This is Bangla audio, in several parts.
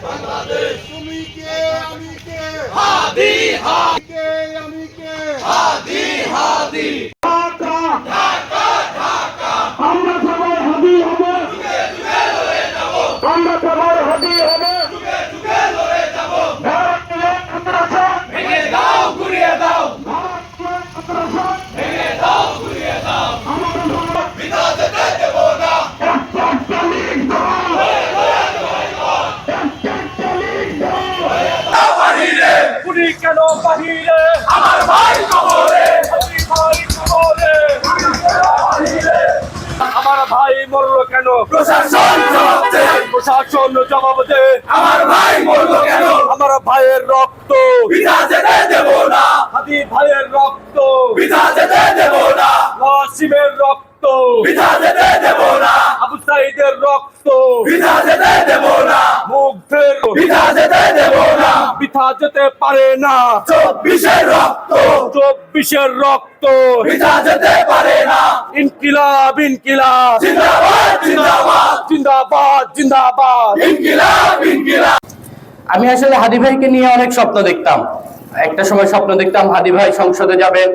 তুমি কে আমি কে হাদি হাদি কে আমি কে হাদি হাদি ঢাকা ঢাকা ঢাকা আমরা সবাই হাদি হব যুগে যুগে লড়ে যাব আমরা সবাই হাদি হব যুগে যুগে লড়ে যাব ভারতীয় মাদ্রাসা ভেঙে দাও ঘুরিয়ে দাও ভারতীয় মাদ্রাসা ভেঙে দাও ঘুরিয়ে দাও আমার ভারত বিনা যেতে দেব না একটা লীগ দল একটা লীগ দল বাহিরে পুরি কেন বাহিরে আমার ভাই কবরে আমি ভাই কবরে আমার ভাই মরলো কেন প্রশাসন জবাব দে প্রশাসন জবাব দে আমার ভাই মরলো কেন আমার ভাইয়ের রক্ত বিনা যেতে দেব না হাদি ভাইয়ের রক্ত বিনা যেতে দেব না নাসিমের রক্ত বিনা যেতে দেব না আবু সাইদের রক্ত বিনা যেতে দেব না মুগ্ধের বিনা যেতে দেব না বিথা যেতে পারে না 24-এর রক্ত 24-এর রক্ত বিনা যেতে পারে না ইনকিলাব ইনকিলাব জিন্দাবাদ জিন্দাবাদ জিন্দাবাদ জিন্দাবাদ ইনকিলাব ইনকিলাব আমি আসলে হাদি ভাইকে নিয়ে অনেক স্বপ্ন দেখতাম। একটা সময় স্বপ্ন দেখতাম হাদি ভাই সংসদে যাবেন,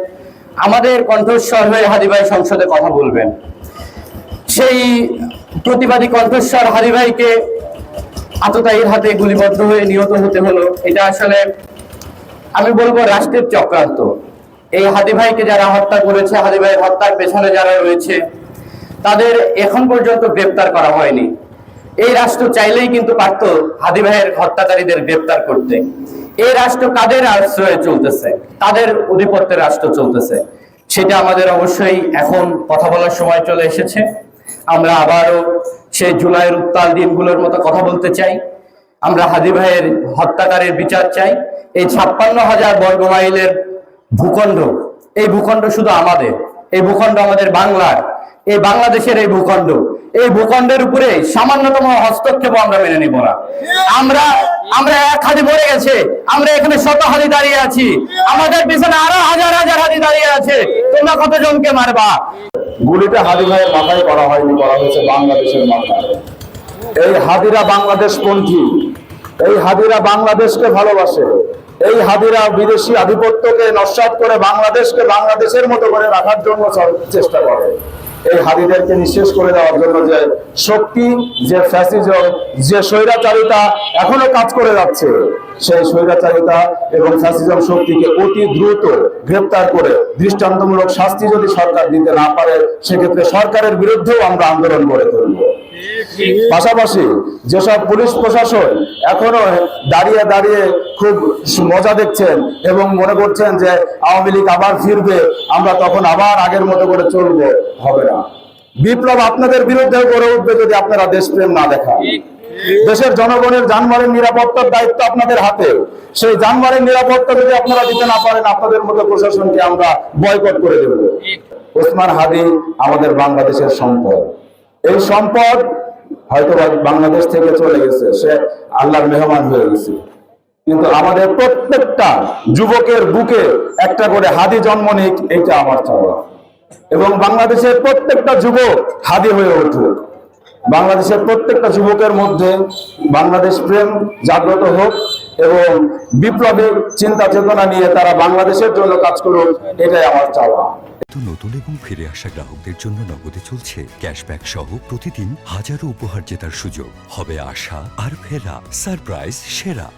আমাদের কণ্ঠস্বর হয়ে হাদি ভাই সংসদে কথা বলবেন। সেই প্রতিবাদী কণ্ঠস্বর হাদি ভাইকে আততায়ীর হাতে গুলিবদ্ধ হয়ে নিহত হতে হলো। এটা আসলে আমি বলবো রাষ্ট্রের চক্রান্ত। এই হাদি ভাইকে যারা হত্যা করেছে, হাদি ভাইয়ের হত্যার পেছনে যারা রয়েছে, তাদের এখন পর্যন্ত গ্রেপ্তার করা হয়নি। এই রাষ্ট্র চাইলেই কিন্তু পারত হাদি ভাইয়ের হত্যাকারীদের গ্রেপ্তার করতে। এই রাষ্ট্র কাদের আশ্রয়ে চলতেছে? তাদের অধিপত্যের রাষ্ট্র চলতেছে। সেটা আমাদের অবশ্যই এখন কথা বলার সময় চলে এসেছে। আমরা আবারও সেই জুলাইয়ের উত্তাল দিনগুলোর মতো কথা বলতে চাই। আমরা হাদি ভাইয়ের হত্যাকারীর বিচার চাই। এই 56,000 বর্গ মাইলের ভূখণ্ড, এই ভূখণ্ড শুধু আমাদের, এই ভূখণ্ড আমাদের বাংলার, এই বাংলাদেশের এই ভূখণ্ড, এই ভূখণ্ডের উপরে সামান্যতম হস্তক্ষেপ আমরা মেনে নিব না। আমরা এক হাদি মরে গেছে, আমরা এখানে শত হাদি দাঁড়িয়ে আছি, আমাদের পিছনে আরো হাজার হাজার হাদি দাঁড়িয়ে আছে। তোমরা কতজনকে মারবা? গুলিটা হাদি ভাইয়ের মাথায় করা হয়নি, করা হয়েছে বাংলাদেশের মাথায়। এই হাদিরা বাংলাদেশপন্থী, এই হাদিরা বাংলাদেশকে ভালোবাসে, এই হাদিরা বিদেশি আধিপত্যকে নস্যাৎ করে বাংলাদেশকে বাংলাদেশের মতো করে রাখার জন্য চেষ্টা করে। এই হাদিদেরকে নিঃশেষ করে দেওয়ার জন্য যে শক্তি, যে ফ্যাসিজম, যে স্বৈরাচারিতা এখনো কাজ করে যাচ্ছে, সেই স্বৈরাচারিতা এবং ফ্যাসিজম শক্তিকে অতি দ্রুত গ্রেপ্তার করে দৃষ্টান্তমূলক শাস্তি যদি সরকার দিতে না পারে, সেক্ষেত্রে সরকারের বিরুদ্ধেও আমরা আন্দোলন গড়ে তুলব। পাশাপাশি যেসব পুলিশ প্রশাসন এখনো দাঁড়িয়ে দাঁড়িয়ে খুব মজা দেখছেন এবং মনে করছেন যে আওয়ামী লীগ আবার ফিরবে, আমরা তখন আবার আগের মতো করে চলবো, হবে না। বিপ্লব আপনাদের বিরুদ্ধেও গড়ে উঠবে যদি আপনারা দেশপ্রেম না দেখান। দেশের জনগণের জানমালের নিরাপত্তার দায়িত্ব আপনাদের হাতে। সেই জানমালের নিরাপত্তা যদি আপনারা দিতে না পারেন, আপনাদের মতো প্রশাসনকে আমরা বয়কট করে দেব। ওসমান হাদি আমাদের বাংলাদেশের সম্পদ। এই সম্পদ হয়তো বাংলাদেশ থেকে চলে গেছে, সে আল্লাহর মেহমান হয়ে গেছে, কিন্তু আমাদের প্রত্যেকটা যুবকের বুকে একটা করে হাদি জন্ম নিক, এইটা আমার চাওয়া। এবং বাংলাদেশের প্রত্যেকটা যুবক হাদি হয়ে উঠুক। বাংলাদেশের প্রত্যেকটা যুবকের মধ্যে বাংলাদেশ প্রেম জাগ্রত হোক এবং বিপ্লবী চিন্তা চেতনা নিয়ে তারা বাংলাদেশের জন্য কাজ করুক, এটাই আমার চাওয়া। নতুন এবং ফিরে আসা গ্রাহকদের জন্য নগদে চলছে ক্যাশব্যাক সহ প্রতিদিন হাজারো উপহার জেতার সুযোগ। হবে আশা আর ফেরা, সারপ্রাইজ সেরা।